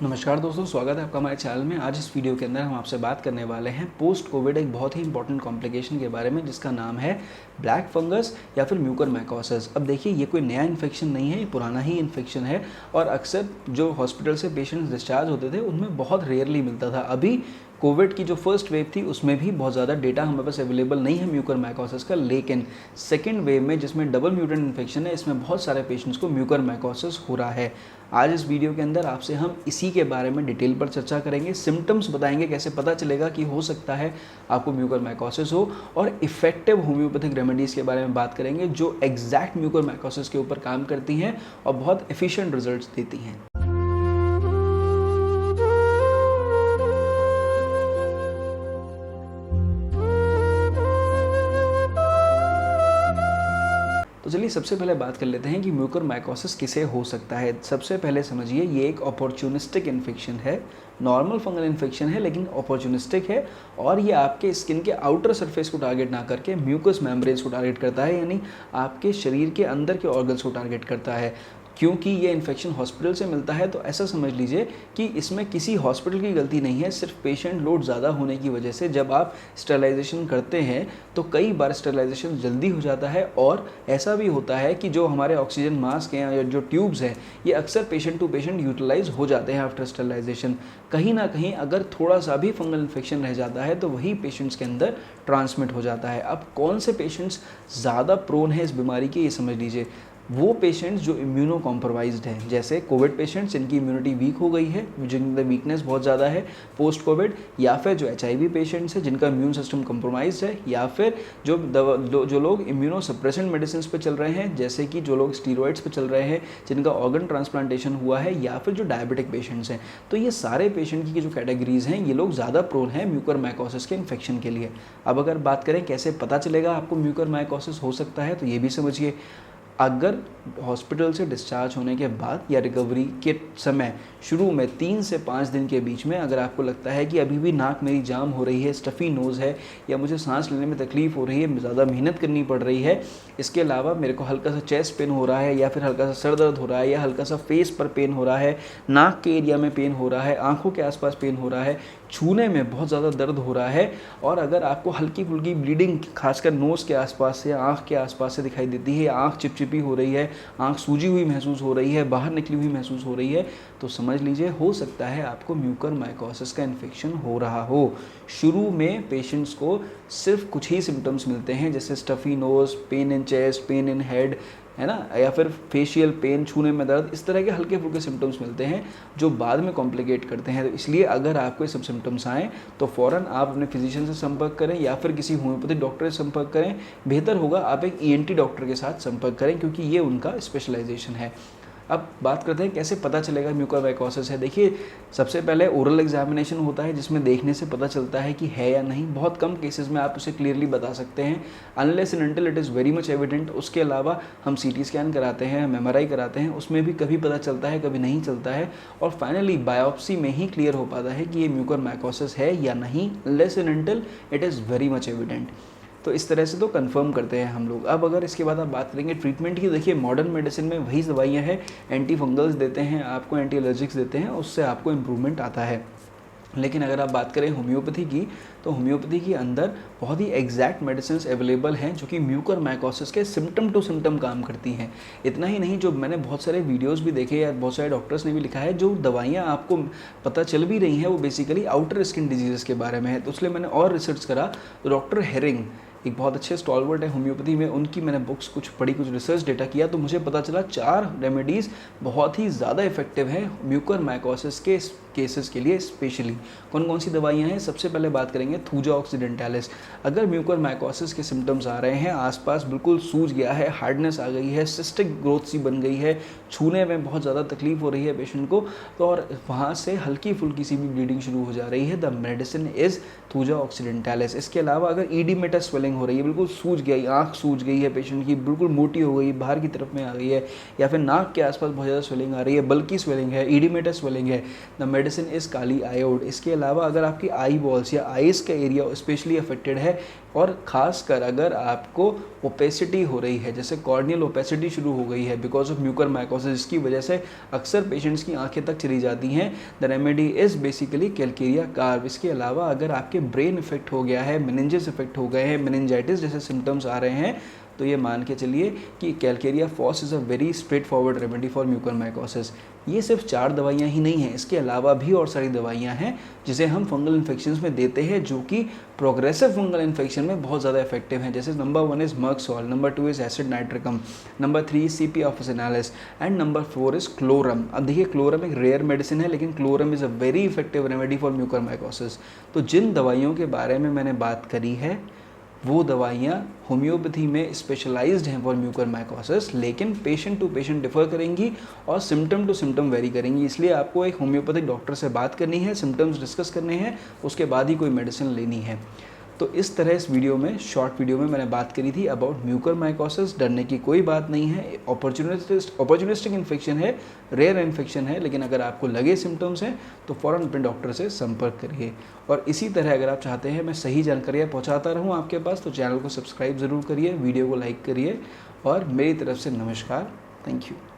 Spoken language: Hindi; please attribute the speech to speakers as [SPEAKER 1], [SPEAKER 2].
[SPEAKER 1] नमस्कार दोस्तों, स्वागत है आपका हमारे चैनल में। आज इस वीडियो के अंदर हम आपसे बात करने वाले हैं पोस्ट कोविड एक बहुत ही इंपॉर्टेंट कॉम्प्लिकेशन के बारे में, जिसका नाम है ब्लैक फंगस या फिर म्यूकरमाइकोसिस। अब देखिए, ये कोई नया इन्फेक्शन नहीं है, ये पुराना ही इन्फेक्शन है और अक्सर जो हॉस्पिटल से पेशेंट्स डिस्चार्ज होते थे उनमें बहुत रेयरली मिलता था। अभी कोविड की जो फर्स्ट वेव थी उसमें भी बहुत ज़्यादा डेटा हमारे पास अवेलेबल नहीं है म्यूकरमाइकोसिस का, लेकिन सेकेंड वेव में जिसमें डबल म्यूटेंट इन्फेक्शन है, इसमें बहुत सारे पेशेंट्स को म्यूकरमाइकोसिस हो रहा है। आज इस वीडियो के अंदर आपसे हम इसी के बारे में डिटेल पर चर्चा करेंगे, सिम्टम्स बताएंगे कैसे पता चलेगा कि हो सकता है आपको म्यूकरमाइकोसिस हो, और इफेक्टिव होम्योपैथिक रेमेडीज़ के बारे में बात करेंगे जो एग्जैक्ट म्यूकरमाइकोसिस के ऊपर काम करती हैं और बहुत एफिशिएंट रिजल्ट्स देती हैं। तो चलिए सबसे पहले बात कर लेते हैं कि म्यूकरमाइकोसिस किसे हो सकता है। सबसे पहले समझिए, ये एक अपॉर्चुनिस्टिक इन्फेक्शन है, नॉर्मल फंगल इन्फेक्शन है लेकिन अपॉर्चुनिस्टिक है, और ये आपके स्किन के आउटर सरफेस को टारगेट ना करके म्यूकस मेम्ब्रेन्स को टारगेट करता है, यानी आपके शरीर के अंदर के ऑर्गन्स को टारगेट करता है। क्योंकि ये इन्फेक्शन हॉस्पिटल से मिलता है तो ऐसा समझ लीजिए कि इसमें किसी हॉस्पिटल की गलती नहीं है, सिर्फ पेशेंट लोड ज़्यादा होने की वजह से जब आप स्टरलाइजेशन करते हैं तो कई बार स्टरलाइजेशन जल्दी हो जाता है, और ऐसा भी होता है कि जो हमारे ऑक्सीजन मास्क हैं या जो ट्यूब्स हैं ये अक्सर पेशेंट टू पेशेंट यूटिलाइज हो जाते हैं आफ्टर स्टरलाइजेशन। कहीं ना कहीं अगर थोड़ा सा भी फंगल इन्फेक्शन रह जाता है तो वही पेशेंट्स के अंदर ट्रांसमिट हो जाता है। अब कौन से पेशेंट्स ज़्यादा प्रोन है इस बीमारी के, ये समझ लीजिए। वो पेशेंट्स जो इम्यूनो कॉम्प्रोमाइज्ड हैं, जैसे कोविड पेशेंट्स जिनकी इम्यूनिटी वीक हो गई है, जिनकी वीकनेस बहुत ज़्यादा है पोस्ट कोविड, या फिर जो HIV पेशेंट्स हैं जिनका इम्यून सिस्टम कॉम्प्रोमाइज्ड है, या फिर जो लोग इम्यूनो सप्रेसेंट मेडिसिन पे चल रहे हैं, जैसे कि जो लोग स्टीरॉइड्स पे चल रहे हैं, जिनका ऑर्गन ट्रांसप्लांटेशन हुआ है, या फिर जो डायबिटिक पेशेंट्स हैं। तो ये सारे पेशेंट की जो कैटेगरीज हैं ये लोग ज़्यादा प्रोन हैं म्यूकरमाइकोसिस के इन्फेक्शन के लिए। अब अगर बात करें कैसे पता चलेगा आपको म्यूकरमाइकोसिस हो सकता है, तो ये भी समझिए। अगर हॉस्पिटल से डिस्चार्ज होने के बाद या रिकवरी के समय शुरू में 3 से 5 दिन के बीच में अगर आपको लगता है कि अभी भी नाक मेरी जाम हो रही है, स्टफ़ी नोज़ है, या मुझे सांस लेने में तकलीफ़ हो रही है, ज़्यादा मेहनत करनी पड़ रही है, इसके अलावा मेरे को हल्का सा चेस्ट पेन हो रहा है, या फिर हल्का सा सर दर्द हो रहा है, या हल्का सा फेस पर पेन हो रहा है, नाक के एरिया में पेन हो रहा है, आँखों के आसपास पेन हो रहा है, छूने में बहुत ज़्यादा दर्द हो रहा है, और अगर आपको हल्की फुल्की ब्लीडिंग खासकर नोज़ के आसपास से, आँख के आसपास से दिखाई देती है, या आँख चिपचिपी हो रही है, आँख सूजी हुई महसूस हो रही है, बाहर निकली हुई महसूस हो रही है, तो समझ लीजिए हो सकता है आपको म्यूकरमाइकोसिस का इन्फेक्शन हो रहा हो। शुरू में पेशेंट्स को सिर्फ कुछ ही सिम्टम्स मिलते हैं, जैसे stuffy nose, pain in chest, pain in head, है ना, या फिर फेशियल पेन, छूने में दर्द, इस तरह के हल्के फुल्के सिम्टम्स मिलते हैं जो बाद में कॉम्प्लिकेट करते हैं। तो इसलिए अगर आपको ये सब सिम्टम्स आएँ तो फ़ौरन आप अपने फिजिशियन से संपर्क करें या फिर किसी होम्योपैथिक डॉक्टर से संपर्क करें। बेहतर होगा आप एक ENT डॉक्टर के साथ संपर्क करें, क्योंकि ये उनका स्पेशलाइजेशन है। अब बात करते हैं कैसे पता चलेगा म्यूकरमाइकोसिस है। देखिए, सबसे पहले ओरल एग्जामिनेशन होता है जिसमें देखने से पता चलता है कि है या नहीं। बहुत कम केसेस में आप उसे क्लियरली बता सकते हैं, unless and until it is very much evident. उसके अलावा हम CT स्कैन कराते हैं, MRI कराते हैं, उसमें भी कभी पता चलता है कभी नहीं चलता है, और फाइनली बायोप्सी में ही क्लियर हो पाता है कि ये म्यूकरमाइकोसिस है या नहीं, unless and until it is very much evident. तो इस तरह से तो कंफर्म करते हैं हम लोग। अब अगर इसके बाद आप बात करेंगे ट्रीटमेंट की, देखिए मॉडर्न मेडिसिन में वही दवाइयाँ हैं, एंटी फंगल्स देते हैं आपको, एंटी एलर्जिक्स देते हैं, उससे आपको इम्प्रूवमेंट आता है। लेकिन अगर आप बात करें होम्योपैथी की, तो होम्योपैथी के अंदर बहुत ही एग्जैक्ट मेडिसिन अवेलेबल हैं जो कि म्यूकरमाइकोसिस के सिम्टम टू सिम्टम काम करती हैं। इतना ही नहीं, जो मैंने बहुत सारे वीडियोस भी देखे या बहुत सारे डॉक्टर्स ने भी लिखा है, जो दवाइयाँ आपको पता चल भी रही हैं वो बेसिकली आउटर स्किन डिजीज़ के बारे में है। तो इसलिए मैंने और रिसर्च करा, तो डॉक्टर हेरिंग एक बहुत अच्छे स्टॉलवर्ट है होम्योपैथी में, उनकी मैंने बुक्स कुछ पढ़ी, कुछ रिसर्च डेटा किया, तो मुझे पता चला 4 रेमेडीज़ बहुत ही ज़्यादा इफेक्टिव हैं म्यूकरमाइकोसिस के केसेस के लिए स्पेशली। कौन कौन सी दवाइयाँ हैं? सबसे पहले बात करेंगे थूजा ऑक्सीडेंटालिस। अगर म्यूकरमाइकोसिस के सिम्टम्स आ रहे हैं, आसपास बिल्कुल सूज गया है, हार्डनेस आ गई है, सिस्टिक ग्रोथ सी बन गई है, छूने में बहुत ज़्यादा तकलीफ हो रही है पेशेंट को, तो और वहाँ से हल्की फुल्की सी भी ब्लीडिंग शुरू हो जा रही है, द मेडिसिन इज़ थूजा ऑक्सीडेंटालिस। इसके अलावा अगर ईडिमेटा स्वेलिंग हो रही है, बिल्कुल सूज गई, आँख सूज गई है पेशेंट की, बिल्कुल मोटी हो गई, बाहर की तरफ में आ गई है, या फिर नाक के आसपास बहुत ज़्यादा स्वेलिंग आ रही है, बल्कि स्वेलिंग है, ईडिमेटा स्वेलिंग है, द मेडिसिन इज़ काली आयोड। इसके अलावा अगर आपकी आई बॉल्स या आइस का एरिया स्पेशली अफेक्टेड है और ख़ासकर अगर आपको ओपेसिटी हो रही है, जैसे कॉर्नियल ओपेसिटी शुरू हो गई है बिकॉज ऑफ म्यूकरमाइकोसिस, जिसकी वजह से अक्सर पेशेंट्स की आंखें तक चली जाती हैं, the remedy is basically Calcarea carb. इसके अलावा अगर आपके ब्रेन इफेक्ट हो गया है, मेनिंजेस इफेक्ट हो गए हैं, मेनिंजाइटिस जैसे सिम्टम्स आ रहे हैं, तो ये मान के चलिए कि calcarea phos is a very straight forward remedy for mucormycosis. ये सिर्फ 4 दवाइयाँ ही नहीं हैं, इसके अलावा भी और सारी दवाइयाँ हैं जिसे हम फंगल इन्फेक्शंस में देते हैं, जो कि प्रोग्रेसिव फंगल इन्फेक्शन में बहुत ज़्यादा इफेक्टिव हैं। जैसे number 1 is merc sol, number 2 is acid nitricum, number 3 CP officinalis and number 4 is chlorum. अब देखिए क्लोरम एक रेयर मेडिसिन है, लेकिन chlorum is a very effective remedy for mucormycosis. तो जिन दवाइयों के बारे में मैंने बात करी है वो दवाइयाँ होम्योपैथी में स्पेशलाइज्ड हैं फॉर म्यूकरमाइकोसिस, लेकिन पेशेंट टू पेशेंट डिफर करेंगी और सिम्टम टू सिम्टम वेरी करेंगी। इसलिए आपको एक होम्योपैथिक डॉक्टर से बात करनी है, सिम्टम्स डिस्कस करने हैं, उसके बाद ही कोई मेडिसिन लेनी है। तो इस तरह इस वीडियो में, शॉर्ट वीडियो में मैंने बात करी थी अबाउट म्यूकरमाइकोसिस। डरने की कोई बात नहीं है, अपॉर्चुनिस्टिक इन्फेक्शन है, रेयर इन्फेक्शन है, लेकिन अगर आपको लगे सिम्टम्स हैं तो फ़ौरन अपने डॉक्टर से संपर्क करिए। और इसी तरह अगर आप चाहते हैं मैं सही जानकारियाँ पहुँचाता रहूँ आपके पास, तो चैनल को सब्सक्राइब ज़रूर करिए, वीडियो को लाइक करिए, और मेरी तरफ से नमस्कार, थैंक यू।